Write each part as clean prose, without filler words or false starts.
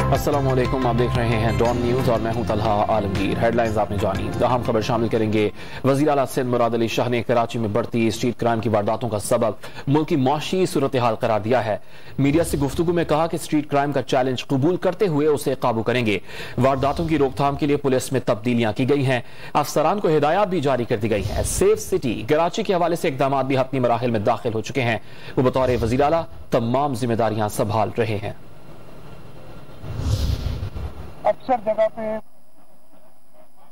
अस्सलामुअलैकुम, आप देख रहे हैं डॉन न्यूज और मैं हूं तलहा आलमगीर। हेडलाइंस आपने जानी। अहम खबर शामिल करेंगे। वजीर आला सिंध मुराद अली शाह ने कराची में बढ़ती स्ट्रीट क्राइम की वारदातों का सबब मुल्क की मुआशी सूरत हाल करार दिया है। मीडिया से गुफ्तगू में कहा कि स्ट्रीट क्राइम का चैलेंज कबूल करते हुए उसे काबू करेंगे। वारदातों की रोकथाम के लिए पुलिस में तब्दीलियां की गई हैं। अफसरान को हिदायत भी जारी कर दी गई है। सेफ सिटी कराची के हवाले से इकदाम भी अपनी मराहिल में दाखिल हो चुके हैं। वो बतौर वजीर आला तमाम जिम्मेदारियां संभाल रहे हैं। अक्सर जगह पे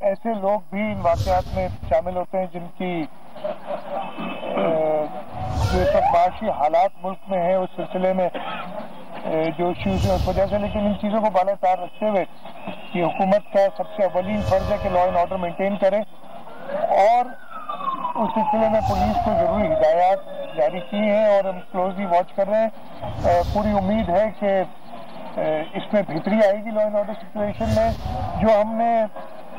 ऐसे लोग भी इन वाकयात में शामिल होते हैं जिनकी जो सब माशी हालात मुल्क में है उस सिलसिले में जो इश्यूज है उस वजह से, लेकिन इन चीज़ों को बालातार रखते हुए कि हुकूमत का सबसे अवलीन फर्ज है कि लॉ एंड ऑर्डर मेंटेन करे और उस सिलसिले में पुलिस को जरूरी हिदायत जारी की हैं और हम क्लोजली वॉच कर रहे हैं। पूरी उम्मीद है कि इसमें बेहतरी आएगी लॉ एंड ऑर्डर सिचुएशन में। जो हमने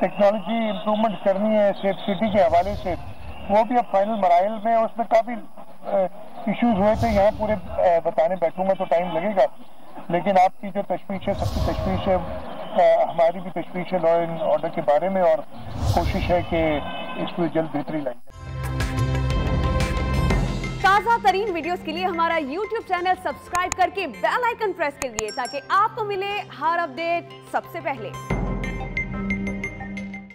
टेक्नोलॉजी इम्प्रूवमेंट करनी है सेफ सिटी के हवाले से, वो भी अब फाइनल मराइल में, उसमें काफ़ी इश्यूज हुए थे। यहाँ पूरे बताने बैठूंगा तो टाइम लगेगा, लेकिन आपकी जो तशवीश है, सबकी तशवीश है, हमारी भी तशवीश है लॉ एंड ऑर्डर के बारे में और कोशिश है कि इसमें जल्द बेहतरी लाई। ताज़ा तरीन वीडियोस के लिए हमारा YouTube चैनल सब्सक्राइब करके बेल आइकन प्रेस करिए ताकि आपको मिले हर अपडेट सबसे पहले।